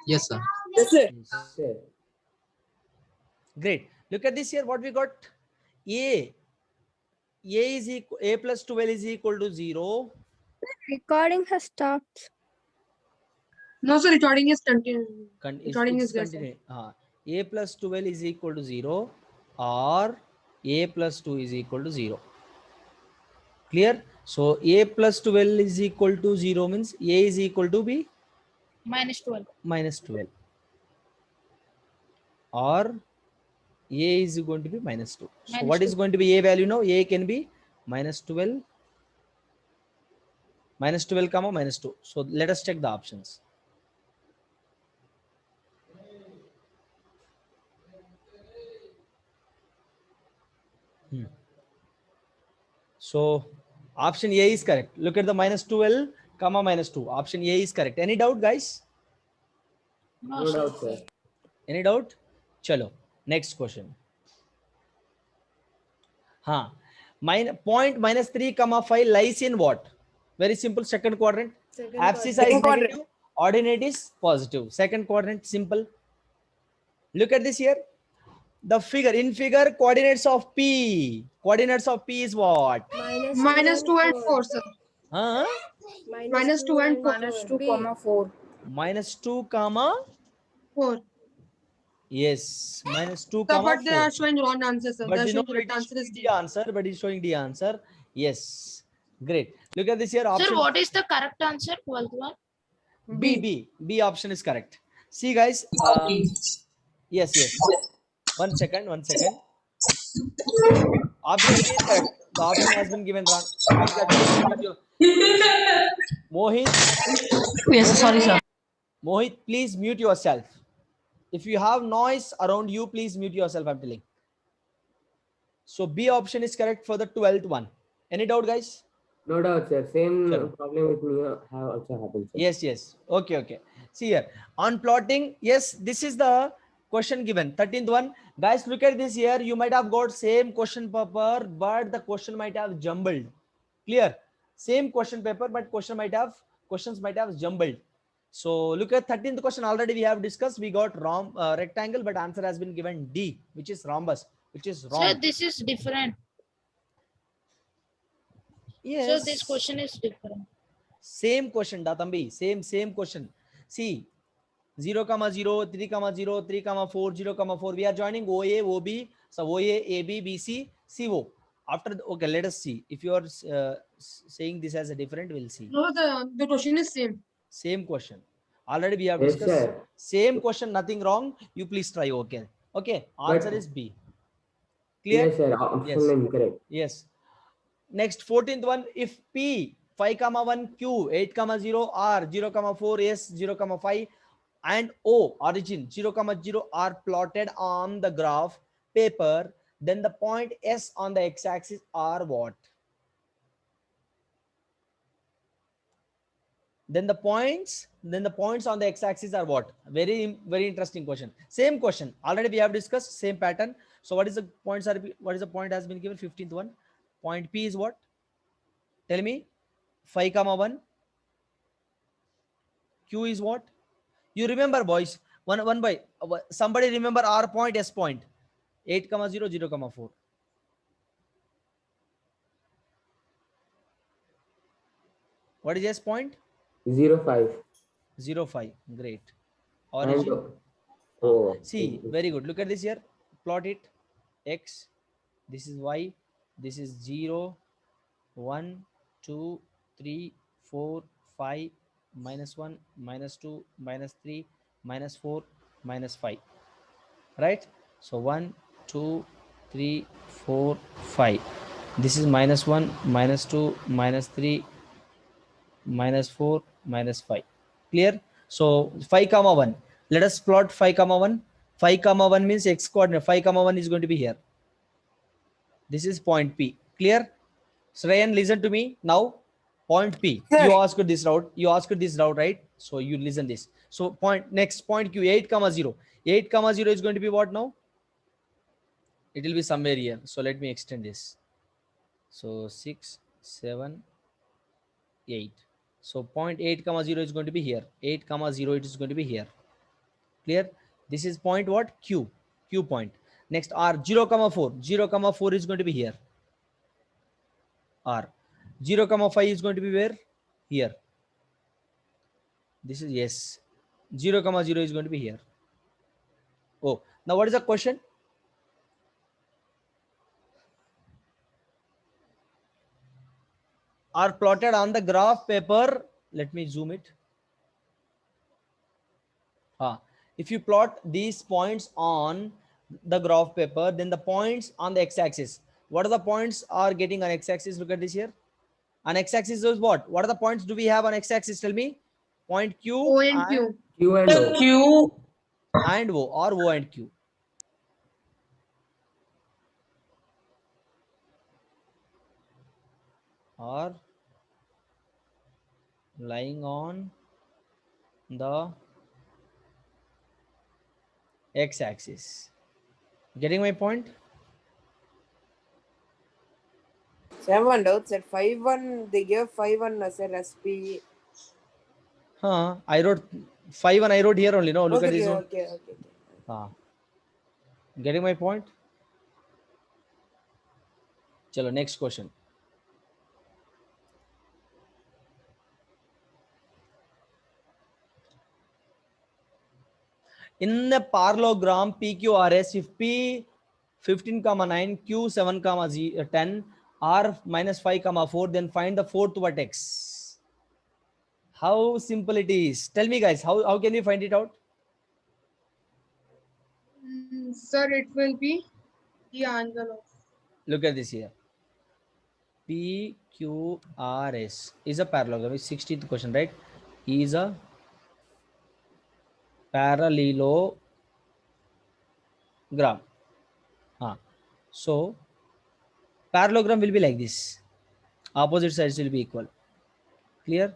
Yes, sir. Yes, sir. Yes. Great. Look at this here. What we got? A. A is equal. A plus 12 is equal to 0. Recording has stopped. No, sir. Recording is continuing. Recording It's is there, sir. continuing. A plus 12 is equal to 0 or A plus 2 is equal to 0. Clear? So A plus 12 is equal to 0 means A is equal to B minus 12. minus 12 or A is going to be minus 2. So Minus what is 2. going to be A value now? A can be minus 12, comma minus 2. So let us check the options. So option A is correct. Look at the minus 12, comma minus 2. Option A is correct. Any doubt, guys? No, No sir. doubt, sir. Any doubt? Chalo. Next question. Point minus 3 comma 5 lies in what? Very simple. Second quadrant. Abscissa is negative. Ordinate is positive. Second quadrant. Simple. Look at this here. The figure in figure coordinates of P. Coordinates of P is what? Minus 2 and 4, sir. Huh? Minus 2 and 4. Minus 2, comma 4. Minus 2 comma 4. yes. Minus 2 Sir, comma but they 4. are showing wrong answer, sir. But They are you know showing it correct is answer is showing D. D answer, but it's showing D answer. Yes. Great. Look at this here option. Sir, what is the correct answer? 12th one. B option is correct. See guys. Yes. One second. Option B is correct. The option has been given wrong. Mohit. Yes, sorry, sir. Mohit, please mute yourself. If you have noise around you, please mute yourself. I'm telling. So B option is correct for the 12th one. Any doubt, guys? No doubt, sir. Same Chalo. problem with me have also happened, sir. Yes. Okay. See here. On plotting, yes, this is the question given. 13th one. Guys, look at this here. You might have got same question paper, but the question might have jumbled. Clear? Same question paper, but questions might have jumbled. So look at 13th question. Already we have discussed. We got rectangle, but answer has been given D, which is rhombus, which is wrong. Sir, this is different. Yes. So this question is different. Same question, Datambi. Same question. See, 0, 0, 3, 0, 3, 4, 0, 4. We are joining OA, OB. So OA, AB, BC, CO. After okay, let us see. If you are saying this as a different, we'll see. No, the question is same. Same question. Already we have Yes, discussed. sir. Same question, nothing wrong. You please try. Okay. Answer is B. Clear? Yes, sir. Option name correct. Yes. Next 14th one. If P 5, 1, Q 8, 0, R 0, 4, S 0, 5 and O origin 0, 0 are plotted on the graph paper, then the point S on the x-axis are what? Then the points on the x-axis are what? Very interesting question. Same question. Already we have discussed same pattern. So what is the points are? What is the point has been given? 15th one. Point P is what? Tell me. 5, 1. Q is what? You remember, boys. One by somebody remember R point, S point. 8, 0, 0, 4. What is S point? 0, 5. 0, 5. Great. And Origin. See, very good. Look at this here. Plot it. X. This is Y. This is 0, 1, 2, 3, 4, 5, -1, -2, -3, -4, -5. Right? So 1, 2, 3, 4, 5. This is -1, -2, -3, -4, -5. Clear? So 5, 1. Let us plot 5, 1. 5, 1 means x coordinate. 5, 1 is going to be here. This is point P. Clear? Shrayan, listen to me now. Point P. Sir. You asked this route, right? So you listen this. So next point Q 8, 0. 8, 0 is going to be what now? It will be somewhere here. So let me extend this. So 6, 7, 8. So point 8, 0 is going to be here. 8, 0 it is going to be here. Clear? This is point what? Q point. Next R 0 comma 4. 0 comma 4 is going to be here. R 0 comma 5 is going to be where? Here. This is yes. 0 comma 0 is going to be here. Oh, now what is the question? Are plotted on the graph paper. Let me zoom it. If you plot these points on the graph paper, then the points on the x-axis, what are the points are getting on x-axis? Look at this here. On x-axis is what? What are the points do we have on x-axis? Tell me. Point Q, O and Q. Q and O. Q. and O, or O and Q. Are lying on the x-axis. Getting my point? So I have one doubt, sir. 5-1, they gave 5-1 as a recipe. I wrote 5 and I wrote here only. No, look at this one. Okay. Getting my point? Chalo, next question. In the parallelogram PQRS, if P 15, 9, Q 7, 10, R minus 5, 4, then find the fourth vertex. How simple it is. Tell me guys, how can we find it out? Sir, it will be the angle of. Look at this here. PQRS is a parallelogram. It's 16th question, right? Is a parallelogram. So parallelogram will be like this. Opposite sides will be equal. Clear?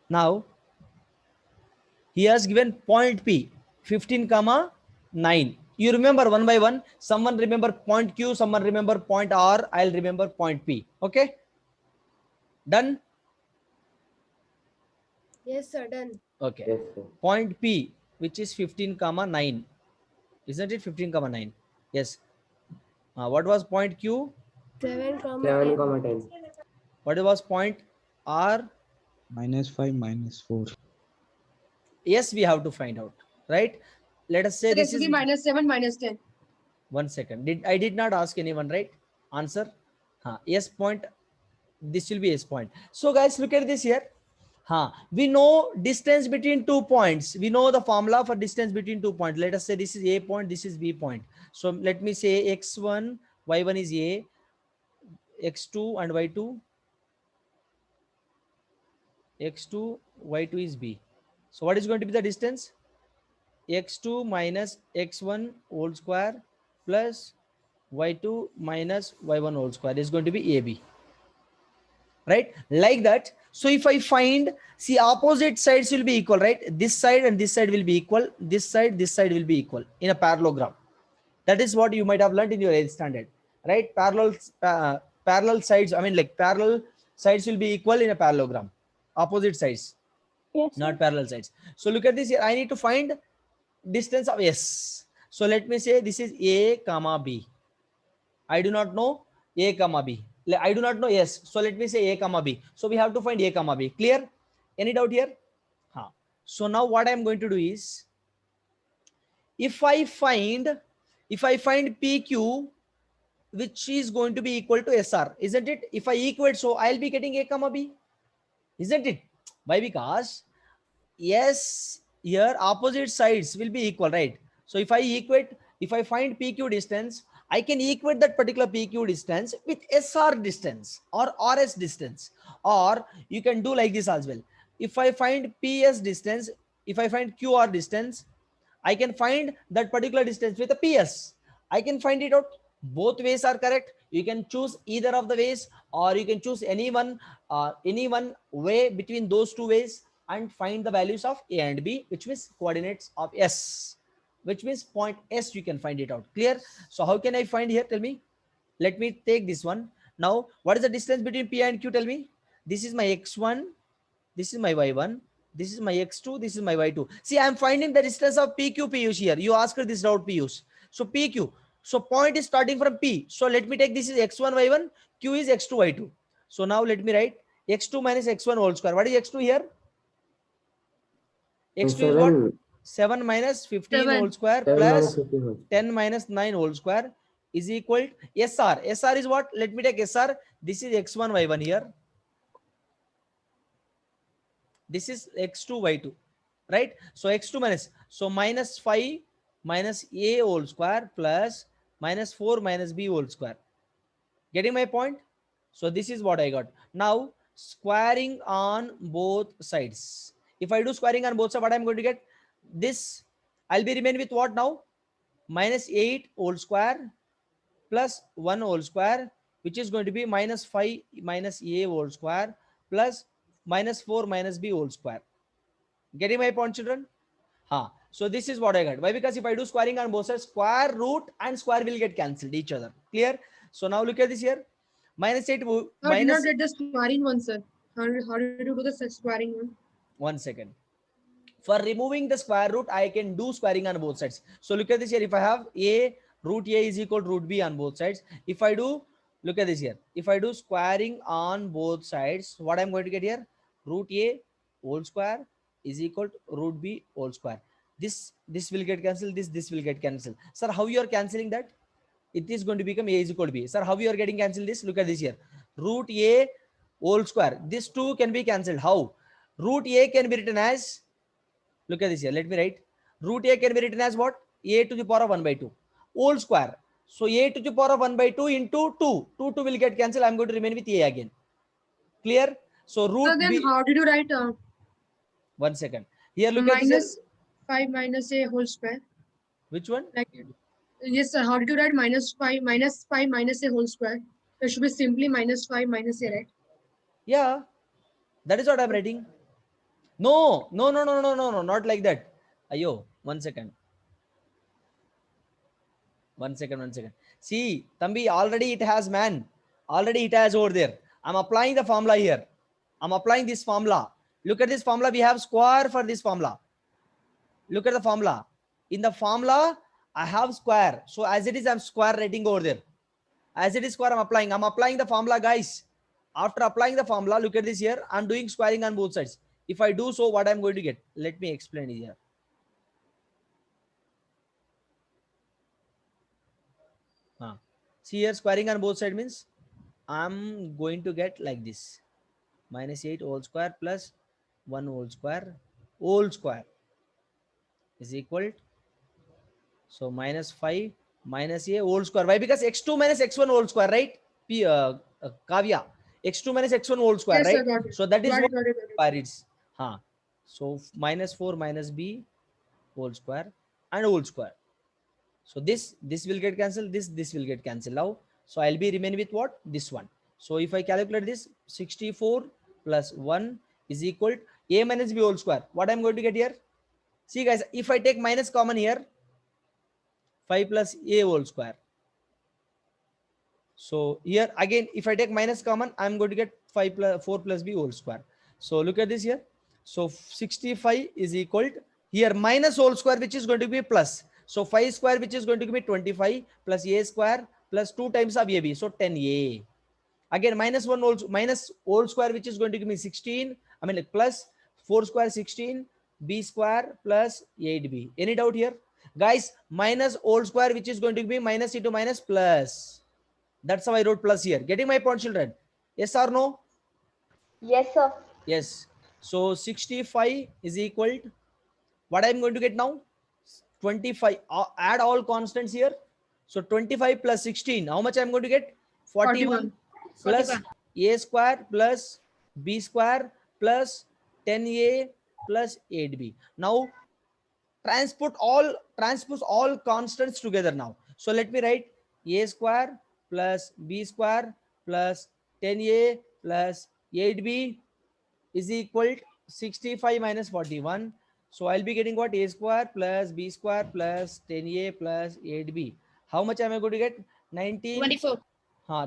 Now he has given point P 15, 9. You remember one by one. Someone remember point Q, someone remember point R. I'll remember point P. Okay? Done? Yes, sir. Done. Okay. Yes, sir. Point P, which is 15, 9. Isn't it 15, 9? Yes. What was point Q? 7, 7, 10. What was point R? -5, -4. Yes, we have to find out, right? Let us say Sir, this it will is be -7, -10. 1 second. I did not ask anyone, right? Answer. Yes point. This will be S point. So guys, look at this here. We know distance between 2 points. We know the formula for distance between 2 points. Let us say this is A point, this is B point. So let me say X1, Y1 is A, X2 and Y2. X2, Y2 is B. So what is going to be the distance? X2 minus X1 whole square plus Y2 minus Y1 whole square is going to be AB. Right? Like that. So if I find, see, opposite sides will be equal, right? This side and this side will be equal. This side will be equal in a parallelogram. That is what you might have learned in your 8th standard, right? Parallel sides, I mean like parallel sides will be equal in a parallelogram. Opposite sides, Yes. not parallel sides. So look at this here. I need to find distance of S. So let me say this is A comma B. I do not know A comma B. I do not know S. So let me say A comma B. So we have to find A comma B. Clear? Any doubt here? So now what I'm going to do is, if I find PQ, which is going to be equal to SR, isn't it? If I equate, so I'll be getting A comma B, isn't it? Why? Because yes, here opposite sides will be equal, right? So if I find PQ distance, I can equate that particular PQ distance with SR distance or RS distance, or you can do like this as well. If I find PS distance, if I find QR distance, I can find that particular distance with a PS. I can find it out. Both ways are correct. You can choose either of the ways, or you can choose any one way between those two ways and find the values of A and B, which means coordinates of S, which means point S. You can find it out. Clear? So how can I find here? Tell me. Let me take this one. Now, what is the distance between P and Q? Tell me. This is my X1. this is my y1, this is my x2, this is my y2. See, I'm finding the distance of PQ, Piyush here. You asked this doubt, Piyush. So PQ. So point is starting from P. So let me take this is x1, y1, Q is x2, y2. So now let me write x2 minus x1 whole square. What is x2 here? X2 is what? 7 minus 15 7. whole square 7 minus plus 15 whole. 10 minus 9 whole square is equal to SR. SR is what? Let me take SR. This is x1, y1 here. This is x2, y2, right? So x2 minus, so minus 5 minus a whole square plus minus 4 minus b whole square. Getting my point? So this is what I got. Now squaring on both sides. If I do squaring on both sides, what I'm going to get? This I'll be remain with what now? Minus 8 whole square plus 1 whole square, which is going to be minus 5 minus a whole square plus minus 4 minus b whole square. Getting my point, children? So this is what I got. Why? Because if I do squaring on both sides, square root and square will get cancelled each other. Clear? So now look at this here. Minus 8 I did minus. not get the squaring one, sir. How did you do the squaring one? 1 second. For removing the square root, I can do squaring on both sides. So look at this here. If I have root a is equal to root b on both sides. If I do, look at this here. If I do squaring on both sides, what I'm going to get here? Root a whole square is equal to root b whole square. This will get cancelled. This will get cancelled. Sir, how you are cancelling that? It is going to become a is equal to b. Sir, how you are getting cancelled this? Look at this here. Root a whole square. This 2 can be cancelled. How? Root a can be written as, look at this here. Let me write. Root a can be written as what? A to the power of 1 by 2 whole square. So a to the power of 1 by 2 into 2. 2 will get cancelled. I'm going to remain with a again. Clear? So root So then b. how did you write 1 second. Here look at this. minus 5 minus a whole square? Which one? Like, yes, sir. How did you write minus 5 minus a whole square? It should be simply minus 5 minus a, right? Yeah, that is what I'm writing. No, not like that. Ayo, 1 second. 1 second. See, Tambi, already it has man. Already it has over there. I'm applying the formula here. I'm applying this formula. Look at this formula. We have square for this formula. Look at the formula. In the formula, I have square. So as it is, I'm square writing over there. As it is square, I'm applying. I'm applying the formula, guys. After applying the formula, look at this here. I'm doing squaring on both sides. If I do so, what I'm going to get? Let me explain it here. See here, squaring on both sides means I'm going to get like this. Minus 8 whole square plus 1 whole square is equal to, so minus 5 minus a whole square. Why? Because x2 minus x1 whole square, right? Kavya, x2 minus x1 whole square, Yes, right? sir, got it. So that is Got what it. square is. So minus 4 minus b whole square and whole square. So this will get cancelled. This will get cancelled now. So I'll be remain with what? This one. So if I calculate this, 64 plus 1 is equal to a minus b whole square. What I'm going to get here? See guys, if I take minus common here, 5 plus a whole square. So here again, if I take minus common, I'm going to get 4 plus b whole square. So look at this here. So 65 is equal to here minus whole square, which is going to be plus. So 5 square, which is going to be 25 plus a square plus 2 times of ab. So 10a. Again minus whole square, which is going to give me 16. I mean like plus 4 square 16, b square plus 8b. Any doubt here? Guys, minus whole square, which is going to be minus into minus plus. That's how I wrote plus here. Getting my point, children? Yes or no? Yes, sir. Yes. So 65 is equal to what I'm going to get now? 25. Add all constants here. So 25 plus 16. How much I'm going to get? 41 plus 41. a square plus b square plus 10a plus 8b. Now transpose all constants together now. So let me write a square plus b square plus 10a plus 8b is equal to 65 minus 41. So I'll be getting what? A square plus b square plus 10a plus 8b. How much am I going to get? 19. 24.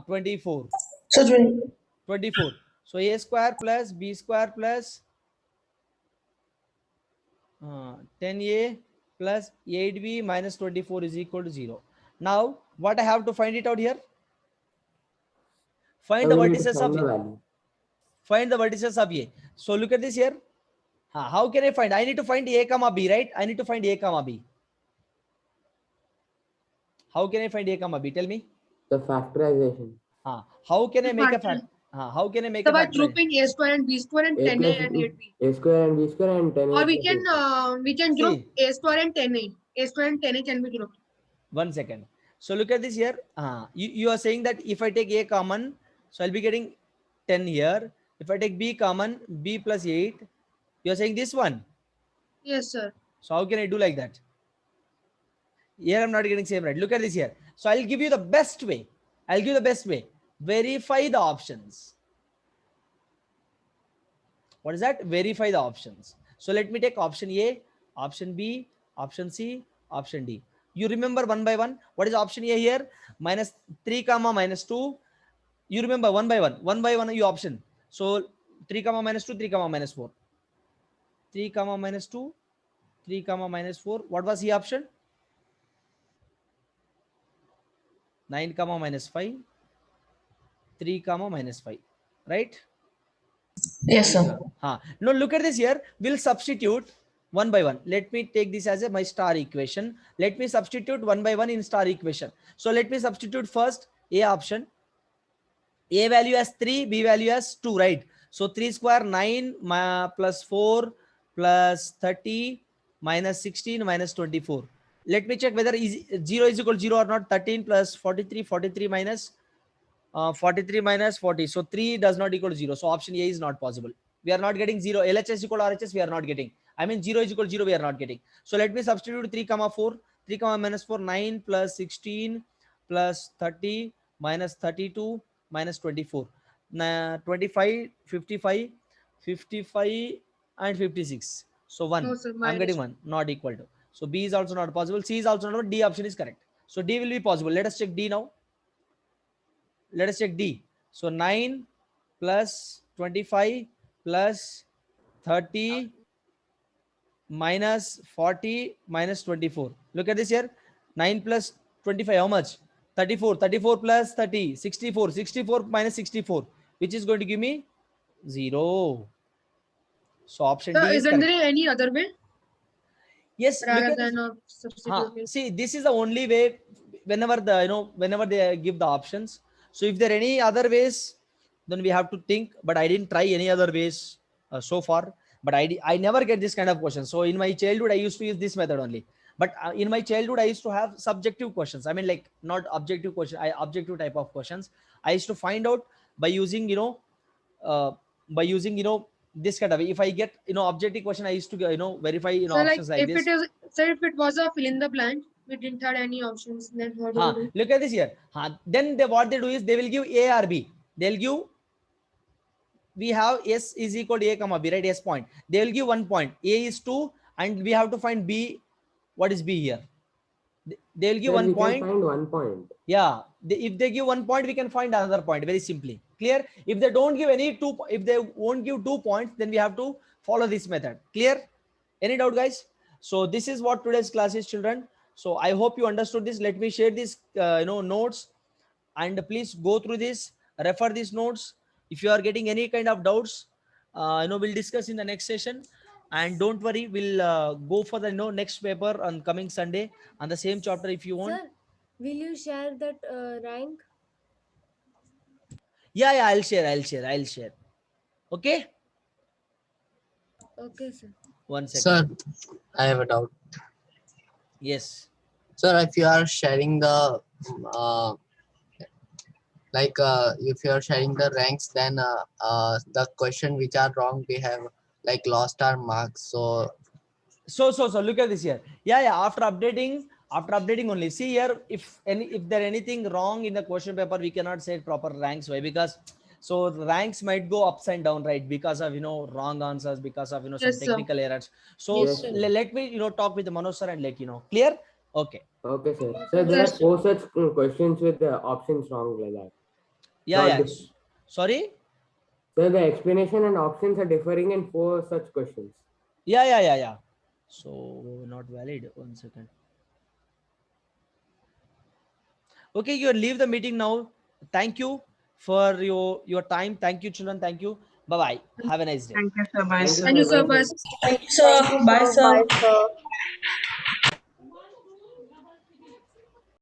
24. So 24. So a square plus b square plus 10a plus 8b minus 24 is equal to 0. Now what I have to find it out here? Find the we need to vertices find of the A. value. Find the vertices of A. So look at this here. How can I find? I need to find A comma B, right? I need to find A comma B. How can I find A comma B? Tell me. The factorization. How can I make a Factor. fact? How can I make So a by factor? grouping a square and b square and A 10a plus and 8b. A square and B square and 10A. Or plus we can group See. a square and 10a. A square and 10a can be grouped. 1 second. So look at this here. You are saying that if I take A common, so I'll be getting 10 here. If I take B common, B plus 8, you are saying this one. Yes, sir. So how can I do like that? Here I'm not getting same right. Look at this here. So I'll give you the best way. I'll give you the best way. Verify the options. What is that? Verify the options. So let me take option A, option B, option C, option D. You remember one by one. What is option A here? Minus 3 comma minus 2. You remember one by one. One by one you option. So 3 comma minus 2, 3 comma minus 4. 3 comma minus 2, 3 comma minus 4. What was the option? 9 comma minus 5, 3 comma minus 5, right? Yes, sir. Now look at this here. We'll substitute one by one. Let me take this as my star equation. Let me substitute one by one in star equation. So let me substitute first A option. A value as 3, B value as 2, right? So 3 square 9 plus 4 plus 30 minus 16 minus 24. Let me check whether 0 is equal to 0 or not. 13 plus 43, 43 minus 43 minus 40. So 3 does not equal to 0. So option A is not possible. We are not getting 0. LHS equal to RHS, we are not getting. I mean 0 is equal to 0, we are not getting. So let me substitute 3 comma 4. 3 comma minus 4, 9 plus 16 plus 30 minus 32 minus 24. 25, 55, 55 and 56. So 1. No, sir, I'm getting minus 1, not equal to. So B is also not possible. C is also not. D option is correct. So D will be possible. Let us check D now. Let us check D. So 9 plus 25 plus 30 minus 40 minus 24. Look at this here. 9 plus 25, how much? 34. 34 plus 30, 64. 64 minus 64, which is going to give me 0. So option So D is isn't correct. there any other way Yes, look rather at this. than a substitute? See, this is the only way. Whenever whenever they give the options. So if there are any other ways, then we have to think. But I didn't try any other ways so far. But I never get this kind of question. So in my childhood, I used to use this method only. But in my childhood, I used to have subjective questions. I mean, like not objective question. Objective type of questions. I used to find out by using this kind of. If I get objective question, I used to verify So like options like if this. it is, so if it was a fill in the blank, we didn't have any options, then what do we do? Look at this here. Then what they do is they will give A or B. They'll give, we have S is equal to A comma B, right? S point. They will give 1 point. A is 2 and we have to find B. What is B here? They will give 1 point. Find 1 point. Yeah. If they give 1 point, we can find another point very simply. Clear? If they don't give if they won't give 2 points, then we have to follow this method. Clear? Any doubt, guys? So this is what today's class is, children. So I hope you understood this. Let me share this notes, and please go through this, refer these notes. If you are getting any kind of doubts, we'll discuss in the next session. And don't worry, we'll go for the next paper on coming Sunday on the same chapter if you want. Sir, will you share that rank? Yeah, I'll share. Okay. Okay, sir. 1 second. Sir, I have a doubt. Yes. Sir, if you are sharing the if you are sharing the ranks, then the question which are wrong, we have like lost our marks. So look at this here. Yeah. After updating only. See here, if there anything wrong in the question paper, we cannot say proper ranks. Why? Because so ranks might go ups and down, right? Because of wrong answers, because of some technical errors. So Yes, sir. let me talk with the Manoj sir and let you know. Clear? Okay. Okay, sir. Sir, there are 4 such questions with the options wrong like that. Yeah. Sorry? Sir, the explanation and options are differing in 4 such questions. Yeah. So not valid. 1 second. Okay, you leave the meeting now. Thank you for your time. Thank you, children. Thank you. Bye bye. Have a nice day. Thank you, sir. Bye, Thank you, sir. Thank you, sir. sir. Thank you. Bye. Thank you, Thank sir. you, Bye, sir. sir. Bye, sir.